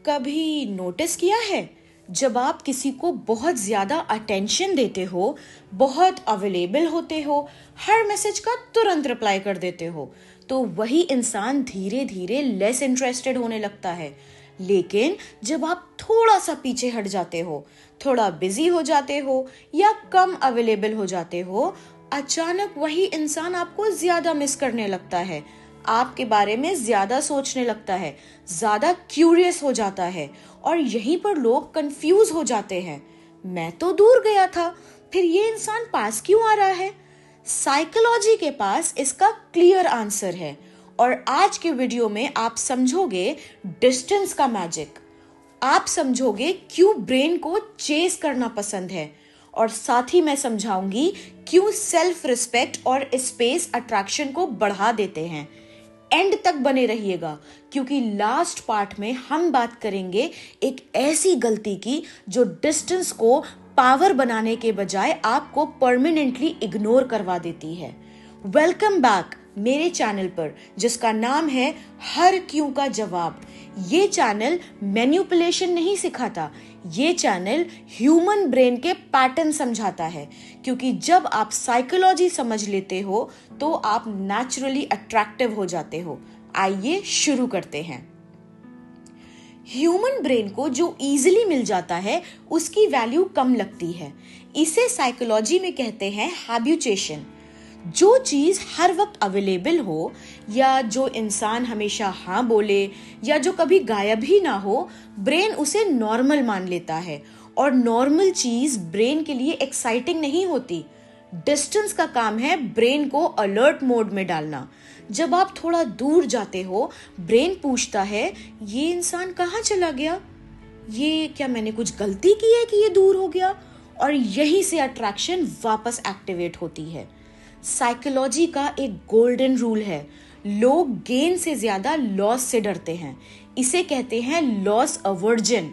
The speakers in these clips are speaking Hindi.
कभी नोटिस किया है जब आप किसी को बहुत ज़्यादा अटेंशन देते हो, बहुत अवेलेबल होते हो, हर मैसेज का तुरंत रिप्लाई कर देते हो, तो वही इंसान धीरे धीरे लेस इंटरेस्टेड होने लगता है। लेकिन जब आप थोड़ा सा पीछे हट जाते हो, थोड़ा बिजी हो जाते हो या कम अवेलेबल हो जाते हो, अचानक वही इंसान आपको ज़्यादा मिस करने लगता है, आपके बारे में ज्यादा सोचने लगता है, ज्यादा क्यूरियस हो जाता है और यहीं पर लोग कंफ्यूज हो जाते हैं। मैं तो दूर गया था, फिर ये इंसान पास क्यों आ रहा है? साइकोलॉजी के पास इसका क्लियर आंसर है और आज के वीडियो में आप समझोगे डिस्टेंस का मैजिक। आप समझोगे क्यों ब्रेन को चेस करना पसंद है और साथ ही मैं समझाऊंगी क्यों सेल्फ रिस्पेक्ट और स्पेस अट्रैक्शन को बढ़ा देते हैं। एंड तक बने रहिएगा क्योंकि लास्ट पार्ट में हम बात करेंगे एक ऐसी गलती की जो डिस्टेंस को पावर बनाने के बजाय आपको परमानेंटली इग्नोर करवा देती है। वेलकम बैक मेरे चैनल पर जिसका नाम है हर क्यों का जवाब। ये चैनल मैनिपुलेशन नहीं सिखाता, ये चैनल ह्यूमन ब्रेन के पैटर्न समझाता है, क्योंकि जब आप साइकोलॉजी समझ लेते हो तो आप नेचुरली अट्रैक्टिव हो जाते हो। आइए शुरू करते हैं। ह्यूमन ब्रेन को जो इजीली मिल जाता है उसकी वैल्यू कम लगती है। इसे साइकोलॉजी में कहते हैं हैबिचुएशन। जो चीज हर वक्त अवेलेबल हो या जो इंसान हमेशा हाँ बोले या जो कभी गायब ही ना हो, ब्रेन उसे नॉर्मल मान लेता है और नॉर्मल चीज ब्रेन के लिए एक्साइटिंग नहीं होती। डिस्टेंस का काम है ब्रेन को अलर्ट मोड में डालना। जब आप थोड़ा दूर जाते हो, ब्रेन पूछता है ये इंसान कहाँ चला गया, ये क्या मैंने कुछ गलती की है कि ये दूर हो गया, और यहीं से अट्रैक्शन वापस एक्टिवेट होती है। साइकोलॉजी का एक गोल्डन रूल है, लोग गेन से ज्यादा लॉस से डरते हैं। इसे कहते हैं लॉस अवर्जन।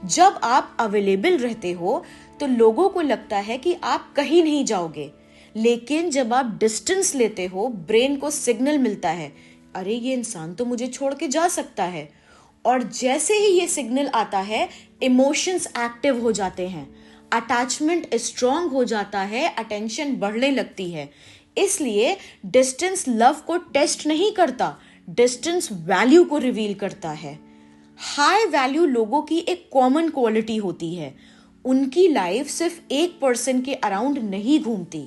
जब आप अवेलेबल रहते हो तो लोगों को लगता है कि आप कहीं नहीं जाओगे, लेकिन जब आप डिस्टेंस लेते हो ब्रेन को सिग्नल मिलता है, अरे ये इंसान तो मुझे छोड़ के जा सकता है। और जैसे ही ये सिग्नल आता है, इमोशंस एक्टिव हो जाते हैं, अटैचमेंट स्ट्रांग हो जाता है, अटेंशन बढ़ने लगती है। इसलिए डिस्टेंस लव को टेस्ट नहीं करता, डिस्टेंस वैल्यू को रिवील करता है। हाई वैल्यू लोगों की एक कॉमन क्वालिटी होती है, उनकी लाइफ सिर्फ एक पर्सन के अराउंड नहीं घूमती।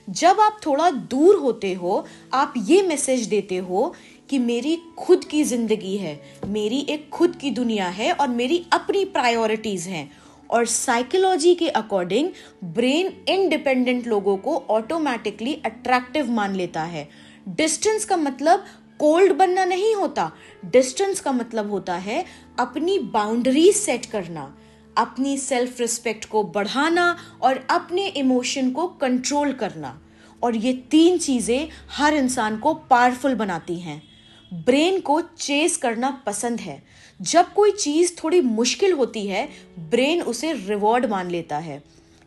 जब आप थोड़ा दूर होते हो, आप ये मैसेज देते हो कि मेरी खुद की जिंदगी है, मेरी एक खुद की दुनिया है और मेरी अपनी प्रायोरिटीज हैं। और साइकोलॉजी के अकॉर्डिंग ब्रेन इंडिपेंडेंट लोगों को ऑटोमेटिकली अट्रैक्टिव मान लेता है। डिस्टेंस का मतलब कोल्ड बनना नहीं होता, डिस्टेंस का मतलब होता है अपनी बाउंड्रीज सेट करना, अपनी सेल्फ रिस्पेक्ट को बढ़ाना और अपने इमोशन को कंट्रोल करना। और ये तीन चीजें हर इंसान को पावरफुल बनाती हैं। ब्रेन को चेस करना पसंद है। जब कोई चीज थोड़ी मुश्किल होती है, ब्रेन उसे रिवॉर्ड मान लेता है।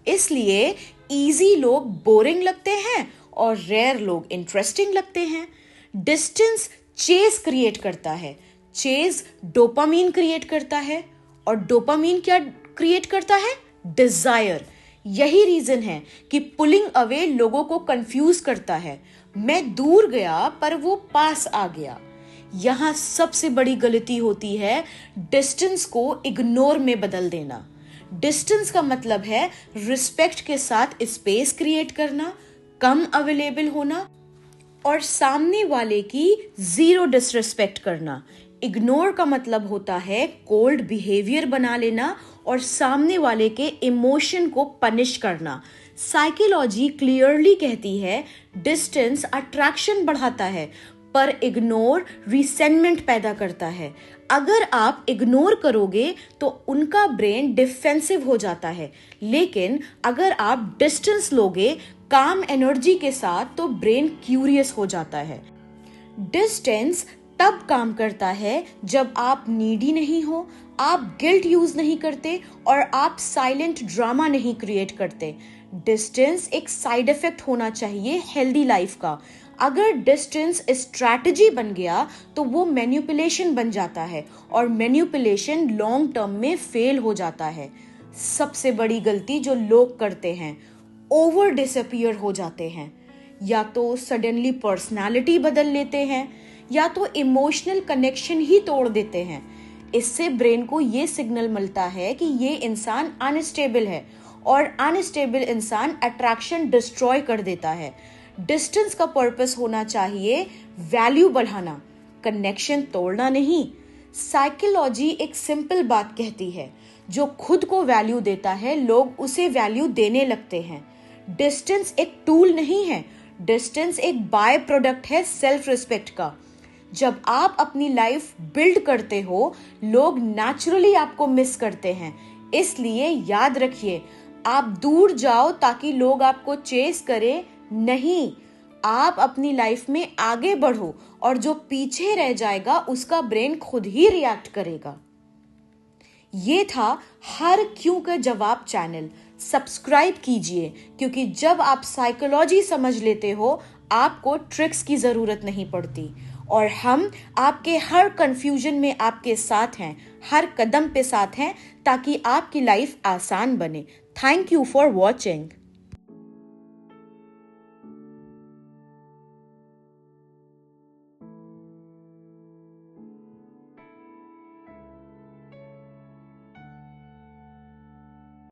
इसलिए इजी लोग बोरिंग लगते हैं और रेयर लोग इंटरेस्टिंग लगते हैं। डिस्टेंस चेस क्रिएट करता है, चेस डोपामीन क्रिएट करता है, और डोपामीन क्या क्रिएट करता है? डिजायर। यही रीजन है कि पुलिंग अवे लोगों को कंफ्यूज करता है। मैं दूर गया पर वो पास आ गया। यहां सबसे बड़ी गलती होती है डिस्टेंस को इग्नोर में बदल देना। डिस्टेंस का मतलब है रिस्पेक्ट के साथ स्पेस क्रिएट करना, कम अवेलेबल होना और सामने वाले की जीरो डिसरिस्पेक्ट करना। इग्नोर का मतलब होता है कोल्ड बिहेवियर बना लेना और सामने वाले के इमोशन को पनिश करना। साइकोलॉजी क्लियरली कहती है डिस्टेंस अट्रैक्शन बढ़ाता है, पर इग्नोर रिसेंटमेंट पैदा करता है। अगर आप इग्नोर करोगे तो उनका ब्रेन डिफेंसिव हो जाता है, लेकिन अगर आप डिस्टेंस लोगे काम एनर्जी के साथ तो ब्रेन क्यूरियस हो जाता है। डिस्टेंस तब काम करता है जब आप नीडी नहीं हो, आप गिल्ट यूज नहीं करते और आप साइलेंट ड्रामा नहीं क्रिएट करते। डिस्टेंस एक साइड इफेक्ट होना चाहिए हेल्दी लाइफ का। अगर डिस्टेंस स्ट्रैटेजी बन गया तो वो मैनिपुलेशन बन जाता है और मैनिपुलेशन लॉन्ग टर्म में फेल हो जाता है। सबसे बड़ी गलती जो लोग करते हैं, ओवर डिसअपीयर हो जाते हैं, या तो सडनली पर्सनालिटी बदल लेते हैं या तो इमोशनल कनेक्शन ही तोड़ देते हैं। इससे ब्रेन को ये सिग्नल मिलता है कि ये इंसान अनस्टेबल है और अनस्टेबल इंसान अट्रैक्शन डिस्ट्रॉय कर देता है। डिस्टेंस का पर्पस होना चाहिए वैल्यू बढ़ाना, कनेक्शन तोड़ना नहीं। साइकोलॉजी एक सिंपल बात कहती है, जो खुद को वैल्यू देता है लोग उसे वैल्यू देने लगते हैं। डिस्टेंस एक टूल नहीं है, डिस्टेंस एक बाय प्रोडक्ट है सेल्फ रिस्पेक्ट का। जब आप अपनी लाइफ बिल्ड करते हो, लोग नेचुरली आपको मिस करते हैं। इसलिए याद रखिए, आप दूर जाओ ताकि लोग आपको चेस करें, नहीं, आप अपनी लाइफ में आगे बढ़ो और जो पीछे रह जाएगा उसका ब्रेन खुद ही रिएक्ट करेगा। ये था हर क्यों का जवाब चैनल। सब्सक्राइब कीजिए, क्योंकि जब आप साइकोलॉजी समझ लेते हो आपको ट्रिक्स की जरूरत नहीं पड़ती और हम आपके हर कंफ्यूजन में आपके साथ हैं, हर कदम पे साथ हैं, ताकि आपकी लाइफ आसान बने। Thank you for watching.